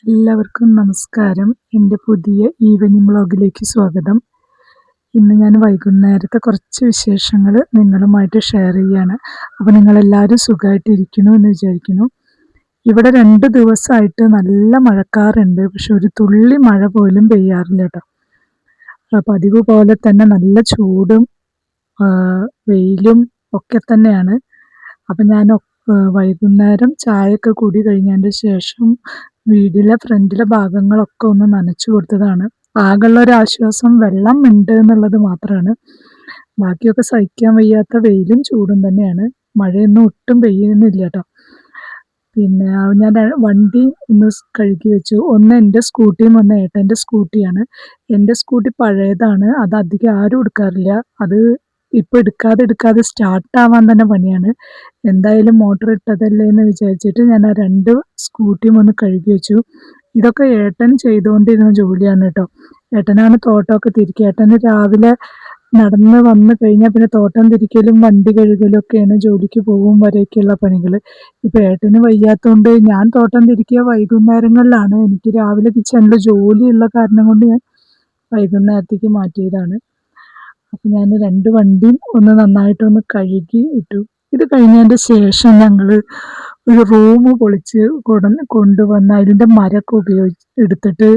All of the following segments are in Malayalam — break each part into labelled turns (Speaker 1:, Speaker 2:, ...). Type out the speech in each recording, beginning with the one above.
Speaker 1: എല്ലാവർക്കും നമസ്കാരം. എൻ്റെ പുതിയ ഈവനിംഗ് വ്ളോഗിലേക്ക് സ്വാഗതം. ഇന്ന് ഞാൻ വൈകുന്നേരത്തെ കുറച്ച് വിശേഷങ്ങൾ നിങ്ങളുമായിട്ട് ഷെയർ ചെയ്യാണ്. അപ്പോൾ നിങ്ങളെല്ലാവരും സുഖമായിട്ടിരിക്കുന്നു എന്ന് വിചാരിക്കുന്നു. ഇവിടെ 2 ദിവസമായിട്ട് നല്ല മഴക്കാറുണ്ട്. പക്ഷെ ഒരു തുള്ളി മഴ പോലും പെയ്യാറില്ല കേട്ടോ. പതിവ് പോലെ തന്നെ നല്ല ചൂടും വെയിലും ഒക്കെ തന്നെയാണ്. അപ്പം ഞാൻ വൈകുന്നേരം ചായയൊക്കെ കൂടി കഴിഞ്ഞതിൻ്റെ ശേഷം വീടിലെ ഫ്രണ്ടിലെ ഭാഗങ്ങളൊക്കെ ഒന്ന് നനച്ചു കൊടുത്തതാണ്. ആകെയുള്ള ഒരു ആശ്വാസം വെള്ളം ഉണ്ട് എന്നുള്ളത് മാത്രമാണ്. ബാക്കിയൊക്കെ സഹിക്കാൻ വയ്യാത്ത വെയിലും ചൂടും തന്നെയാണ്. മഴയൊന്നും ഒട്ടും പെയ്യുന്നില്ല കേട്ടോ. പിന്നെ ഞാൻ വണ്ടി ഒന്ന് കഴുകി വെച്ചു. ഒന്ന് എൻ്റെ സ്കൂട്ടിയും ഒന്ന് ഏട്ടൻ്റെ സ്കൂട്ടിയാണ്. എൻ്റെ സ്കൂട്ടി പഴയതാണ്, അത് അധികം ആരും എടുക്കാറില്ല. അത് ഇപ്പം എടുക്കാതെ സ്റ്റാർട്ടാവാൻ തന്നെ പണിയാണ്. എന്തായാലും മോട്ടർ ഇട്ടതല്ലേ എന്ന് വിചാരിച്ചിട്ട് ഞാൻ ആ 2 സ്കൂട്ടിയും ഒന്ന് കഴുകി വെച്ചു. ഇതൊക്കെ ഏട്ടൻ ചെയ്തുകൊണ്ടിരുന്ന ജോലിയാണ് കേട്ടോ. ഏട്ടനാണ് തോട്ടമൊക്കെ തിരിക്കുക. ഏട്ടന് രാവിലെ നടന്ന് വന്ന് കഴിഞ്ഞാൽ പിന്നെ തോട്ടം തിരിക്കലും വണ്ടി കഴുകലും ഒക്കെയാണ് ജോലിക്ക് പോകും വരെയൊക്കെയുള്ള പണികൾ. ഇപ്പം ഏട്ടന് വയ്യാത്തതുകൊണ്ട് ഞാൻ തോട്ടം തിരിക്കുക വൈകുന്നേരങ്ങളിലാണ്. എനിക്ക് രാവിലെ കിച്ചണിൽ ജോലിയുള്ള കാരണം കൊണ്ട് ഞാൻ വൈകുന്നേരത്തേക്ക് മാറ്റിയതാണ്. അപ്പം ഞാൻ 2 വണ്ടിയും ഒന്ന് നന്നായിട്ടൊന്ന് കഴുകി ഇട്ടു. ഇത് കഴിഞ്ഞതിൻ്റെ ശേഷം ഞങ്ങൾ ഒരു റൂം പൊളിച്ച് കൊണ്ടുവന്ന് അതിൻ്റെ മരമൊക്കെ എടുത്തിട്ട്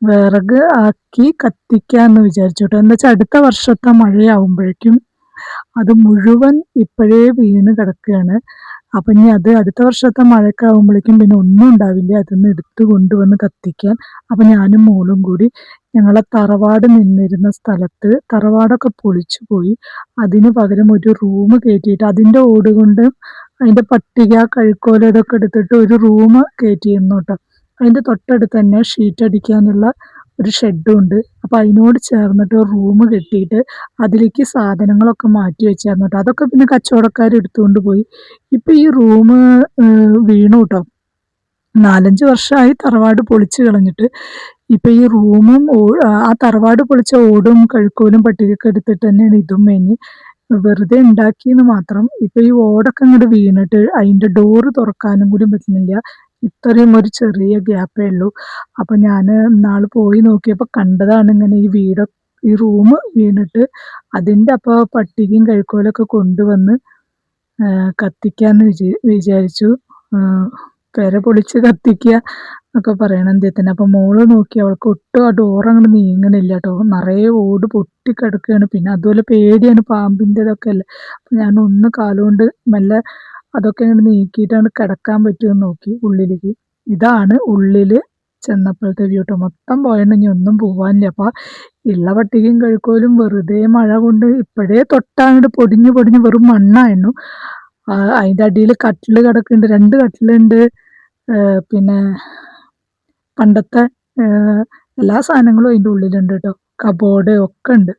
Speaker 1: വിറക് ആക്കി കത്തിക്കാമെന്ന് വിചാരിച്ചു കേട്ടോ. എന്താ വെച്ചാൽ അടുത്ത വർഷത്തെ മഴയാവുമ്പോഴേക്കും അത് മുഴുവൻ ഇപ്പോഴേ വീണ് കിടക്കുകയാണ്. അപ്പം ഇനി അത് അടുത്ത വർഷത്തെ മഴയൊക്കെ ആകുമ്പോഴേക്കും പിന്നെ ഒന്നും ഉണ്ടാവില്ല. അതൊന്ന് എടുത്ത് കൊണ്ടുവന്ന് കത്തിക്കാൻ. അപ്പം ഞാനും മോളും കൂടി ഞങ്ങളെ തറവാട് നിന്നിരുന്ന സ്ഥലത്ത് തറവാടൊക്കെ പൊളിച്ചു പോയി. അതിന് പകരം ഒരു റൂം കയറ്റിയിട്ട് അതിൻ്റെ ഓട് കൊണ്ട് അതിൻ്റെ പട്ടിക കഴുക്കോല ഇതൊക്കെ എടുത്തിട്ട് ഒരു റൂം കയറ്റിയിരുന്നു കേട്ടോ. അതിൻ്റെ തൊട്ടടുത്ത് തന്നെ ഷീറ്റ് അടിക്കാനുള്ള ഒരു ഷെഡും ഉണ്ട്. അപ്പം അതിനോട് ചേർന്നിട്ട് ഒരു റൂം കെട്ടിയിട്ട് അതിലേക്ക് സാധനങ്ങളൊക്കെ മാറ്റി വെച്ചായിരുന്നു കേട്ടോ. അതൊക്കെ പിന്നെ കച്ചവടക്കാർ എടുത്തുകൊണ്ട് പോയി. ഇപ്പം ഈ റൂം വീണു കേട്ടോ. 4-5 വർഷമായി തറവാട് പൊളിച്ച് കളഞ്ഞിട്ട്. ഇപ്പം ഈ റൂമും ആ തറവാട് പൊളിച്ച ഓടും കഴുക്കോലും പട്ടികയൊക്കെ എടുത്തിട്ട് തന്നെയാണ് ഇതും മേഞ്ഞ് വെറുതെ ഉണ്ടാക്കിയെന്ന് മാത്രം. ഇപ്പം ഈ ഓടൊക്കെ അങ്ങോട്ട് വീണിട്ട് അതിൻ്റെ ഡോറ് തുറക്കാനും കൂടി പറ്റുന്നില്ല. ഇത്രയും ഒരു ചെറിയ ഗ്യാപ്പേ ഉള്ളൂ. അപ്പം ഞാൻ ഇന്നാൾ പോയി നോക്കിയപ്പോൾ കണ്ടതാണ് ഇങ്ങനെ ഈ റൂം വീണിട്ട്. അതിൻ്റെ അപ്പോൾ പട്ടികയും കഴുക്കോലൊക്കെ കൊണ്ടുവന്ന് കത്തിക്കാന്ന് വിചാരിച്ചു. പെര പൊളിച്ച് കത്തിക്കുക എന്നൊക്കെ പറയണം എന്തിന്. അപ്പം മോള് നോക്കി, അവൾക്ക് ഒട്ടും ആ ഡോറങ്ങോട്ട് നീങ്ങണില്ല കേട്ടോ. നിറയെ ഓട് പൊട്ടിക്കിടക്കുകയാണ്. പിന്നെ അതുപോലെ പേടിയാണ്, പാമ്പിൻ്റെ ഇതൊക്കെ അല്ലേ. അപ്പം ഞാൻ ഒന്ന് കാലുകൊണ്ട് മെല്ലെ അതൊക്കെ അങ്ങോട്ട് നീക്കിയിട്ടാണ് കിടക്കാൻ പറ്റുമെന്ന് നോക്കി ഉള്ളിലേക്ക്. ഇതാണ് ഉള്ളിൽ ചെന്നപ്പോഴത്തെ വ്യൂ കേട്ടോ. മൊത്തം പോയിട്ടുണ്ടെങ്കിൽ ഒന്നും പോവാനില്ല. അപ്പം ഉള്ള പട്ടികയും കഴുക്കോലും വെറുതെ മഴ കൊണ്ട് ഇപ്പോഴേ തൊട്ടങ്ങോട്ട് പൊടിഞ്ഞ് വെറും മണ്ണായിരുന്നു. അതിൻ്റെ അടിയിൽ കട്ടിൽ കിടക്കുന്നുണ്ട്, 2 കട്ടിലുണ്ട്. പിന്നെ പണ്ടത്തെ എല്ലാ സാധനങ്ങളും അതിൻ്റെ ഉള്ളിലുണ്ട് കേട്ടോ. കബോർഡ് ഒക്കെ ഉണ്ട്.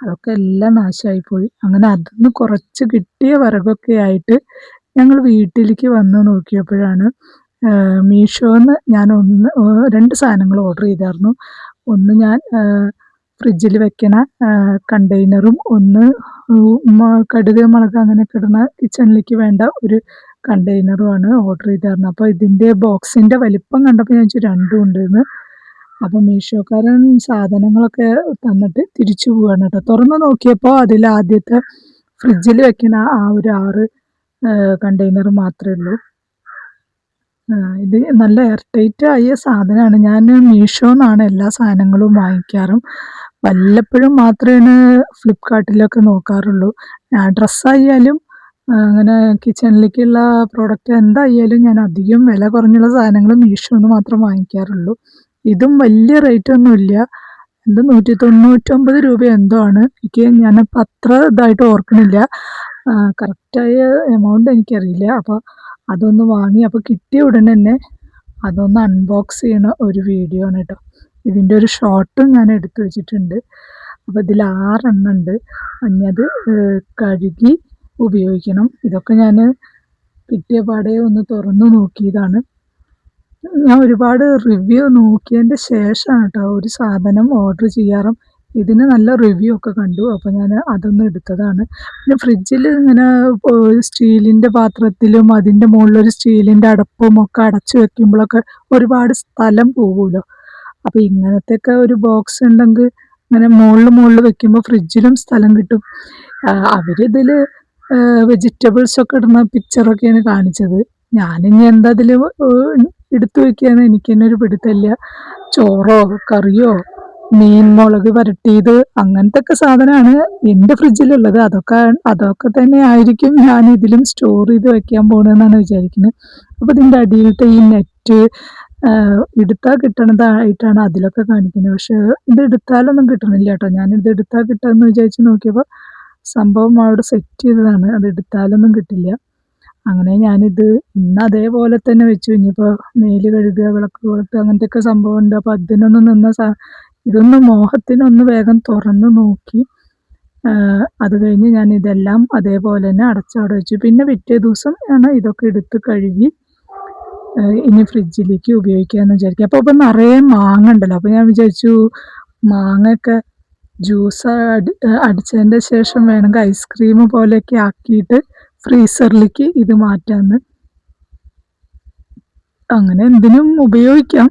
Speaker 1: അതൊക്കെ എല്ലാം നാശമായിപ്പോയി. അങ്ങനെ അതിന്ന് കുറച്ച് കിട്ടിയ വിറകൊക്കെ ആയിട്ട് ഞങ്ങൾ വീട്ടിലേക്ക് വന്ന് നോക്കിയപ്പോഴാണ് മീഷോന്ന് ഞാൻ 2 സാധനങ്ങൾ ഓർഡർ ചെയ്തായിരുന്നു. ഒന്ന് ഞാൻ ഫ്രിഡ്ജിൽ വെക്കണ കണ്ടെയ്നറും, ഒന്ന് കടുക് മുളക് അങ്ങനെയൊക്കെ ഇടുന്ന കിച്ചണിലേക്ക് വേണ്ട ഒരു കണ്ടെയ്നറുമാണ് ഓർഡർ ചെയ്തായിരുന്നു. അപ്പോൾ ഇതിൻ്റെ ബോക്സിൻ്റെ വലിപ്പം കണ്ടപ്പോൾ ഞാൻ വിചാരിച്ചു 2 ഉണ്ടെന്ന്. അപ്പോൾ മീഷോക്കാരൻ സാധനങ്ങളൊക്കെ തന്നിട്ട് തിരിച്ചു പോവാണ് കേട്ടോ. തുറന്ന് നോക്കിയപ്പോൾ അതിൽ ആദ്യത്തെ ഫ്രിഡ്ജിൽ വെക്കുന്ന ആ ഒരു 6 കണ്ടെയ്നർ മാത്രമേ ഉള്ളൂ. ഇത് നല്ല എയർ ടൈറ്റ് ആയ സാധനമാണ്. ഞാൻ മീഷോന്നാണ് എല്ലാ സാധനങ്ങളും വാങ്ങിക്കാറും. വല്ലപ്പോഴും മാത്രമേ ഫ്ലിപ്കാർട്ടിലൊക്കെ നോക്കാറുള്ളൂ. ഡ്രസ്സായാലും അങ്ങനെ കിച്ചണിലേക്കുള്ള പ്രോഡക്റ്റ് എന്തായാലും ഞാൻ അധികം വില കുറഞ്ഞുള്ള സാധനങ്ങൾ മീഷോന്ന് മാത്രം വാങ്ങിക്കാറുള്ളൂ. ഇതും വലിയ റേറ്റ് ഒന്നുമില്ല. എന്ത് 199 രൂപ എന്തോ ആണ്. ഞാനിപ്പോൾ അത്ര ഇതായിട്ട് ഓർക്കണില്ല. കറക്റ്റായ എമൗണ്ട് എനിക്കറിയില്ല. അപ്പോൾ അതൊന്ന് വാങ്ങി. അപ്പോൾ കിട്ടിയ ഉടനെ തന്നെ അതൊന്ന് അൺബോക്സ് ചെയ്യണ ഒരു വീഡിയോ ആണ് കേട്ടോ. ഇതിൻ്റെ ഒരു ഷോർട്ടും ഞാൻ എടുത്തു വെച്ചിട്ടുണ്ട്. അപ്പോൾ ഇതിൽ 6 എണ്ണം ഉണ്ട്. അത് കഴുകി ഉപയോഗിക്കണം. ഇതൊക്കെ ഞാൻ കിട്ടിയ പാടെ ഒന്ന് തുറന്നു നോക്കിയതാണ്. ഞാൻ ഒരുപാട് റിവ്യൂ നോക്കിയതിൻ്റെ ശേഷമാണ് കേട്ടോ ഒരു സാധനം ഓർഡർ ചെയ്യാറും. ഇതിന് നല്ല റിവ്യൂ ഒക്കെ കണ്ടു. അപ്പോൾ ഞാൻ അതൊന്ന് എടുത്തതാണ്. പിന്നെ ഫ്രിഡ്ജിൽ ഇങ്ങനെ സ്റ്റീലിൻ്റെ പാത്രത്തിലും അതിൻ്റെ മുകളിലൊരു സ്റ്റീലിൻ്റെ അടപ്പും ഒക്കെ അടച്ചു വെക്കുമ്പോഴൊക്കെ ഒരുപാട് സ്ഥലം പോകുമല്ലോ. അപ്പോൾ ഇങ്ങനത്തെയൊക്കെ ഒരു ബോക്സ് ഉണ്ടെങ്കിൽ ഇങ്ങനെ മുകളിൽ വെക്കുമ്പോൾ ഫ്രിഡ്ജിലും സ്ഥലം കിട്ടും. അവരിതിൽ വെജിറ്റബിൾസ് ഒക്കെ ഇടുന്ന പിക്ചറൊക്കെയാണ് കാണിച്ചത്. ഞാനിനി എന്താ ഇതിൽ എടുത്തു വെക്കുകയെന്ന് എനിക്ക് തന്നെ ഒരു പിടുത്തമില്ല. ചോറോ കറിയോ മീൻ മുളക് വരട്ടിയത് അങ്ങനത്തെ ഒക്കെ സാധനമാണ് എൻ്റെ ഫ്രിഡ്ജിലുള്ളത്. അതൊക്കെ തന്നെ ആയിരിക്കും ഞാൻ ഇതിലും സ്റ്റോർ ചെയ്ത് വെക്കാൻ പോകണമെന്നാണ് വിചാരിക്കുന്നത്. അപ്പോൾ ഇതിൻ്റെ അടിയിലത്തെ ഈ നെറ്റ് എടുത്താൽ കിട്ടണതായിട്ടാണ് അതിലൊക്കെ കാണിക്കുന്നത്. പക്ഷെ ഇത് എടുത്താലൊന്നും കിട്ടണില്ല കേട്ടോ. ഞാനിത് എടുത്താൽ കിട്ടുമെന്ന് വിചാരിച്ച് നോക്കിയപ്പോൾ സംഭവം അവിടെ സെറ്റ് ചെയ്തതാണ്. അത് എടുത്താലൊന്നും കിട്ടില്ല. അങ്ങനെ ഞാനിത് ഇന്ന് അതേപോലെ തന്നെ വെച്ചു. ഇനിയിപ്പോൾ മേല് കഴുകുക, വിളക്ക് കൊളുത്തുക അങ്ങനത്തെയൊക്കെ സംഭവം ഉണ്ട്. അപ്പോൾ അതിനൊന്നും ഇതൊന്ന് മോഹത്തിനൊന്ന് വേഗം തുറന്ന് നോക്കി. അത് കഴിഞ്ഞ് ഞാൻ ഇതെല്ലാം അതേപോലെ തന്നെ അടച്ചവിടെ വെച്ചു. പിന്നെ പിറ്റേ ദിവസം ആണ് ഇതൊക്കെ എടുത്ത് കഴുകി ഇനി ഫ്രിഡ്ജിലേക്ക് ഉപയോഗിക്കാമെന്ന് വിചാരിക്കുക. അപ്പോൾ ഇപ്പം നിറയെ മാങ്ങ ഉണ്ടല്ലോ. അപ്പോൾ ഞാൻ വിചാരിച്ചു മാങ്ങയൊക്കെ ജ്യൂസ് അടിച്ചതിൻ്റെ ശേഷം വേണമെങ്കിൽ ഐസ്ക്രീം പോലെയൊക്കെ ആക്കിയിട്ട് ഫ്രീസറിലേക്ക് ഇത് മാറ്റാമെന്ന്. അങ്ങനെ എന്തിനും ഉപയോഗിക്കാം.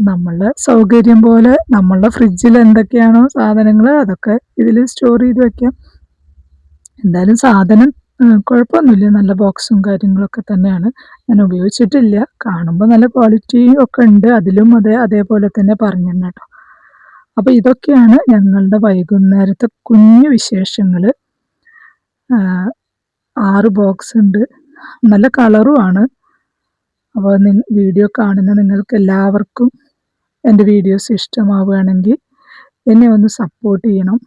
Speaker 1: നമ്മളുടെ സൗകര്യം പോലെ നമ്മളുടെ ഫ്രിഡ്ജിൽ എന്തൊക്കെയാണോ സാധനങ്ങൾ അതൊക്കെ ഇതിൽ സ്റ്റോർ ചെയ്ത് വെക്കാം. എന്തായാലും സാധനം കുഴപ്പമൊന്നുമില്ല. നല്ല ബോക്സും കാര്യങ്ങളൊക്കെ തന്നെയാണ്. ഞാൻ ഉപയോഗിച്ചിട്ടില്ല. കാണുമ്പോൾ നല്ല ക്വാളിറ്റി ഒക്കെ ഉണ്ട്. അതിലും അതേപോലെ തന്നെ പറഞ്ഞു തന്നെ കേട്ടോ. അപ്പോൾ ഇതൊക്കെയാണ് ഞങ്ങളുടെ വൈകുന്നേരത്തെ കുഞ്ഞു വിശേഷങ്ങൾ. 6 ബോക്സ് ഉണ്ട്. നല്ല കളറുമാണ്. അപ്പോൾ വീഡിയോ കാണുന്ന നിങ്ങൾക്ക് എല്ലാവർക്കും എൻ്റെ വീഡിയോസ് ഇഷ്ടമാവുകയാണെങ്കിൽ എന്നെ ഒന്ന് സപ്പോർട്ട് ചെയ്യണം.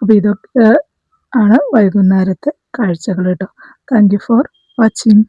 Speaker 1: അപ്പോൾ ഇതൊക്കെ ആണ് വൈകുന്നേരത്തെ കാഴ്ചകൾ കേട്ടോ. Thank you for watching.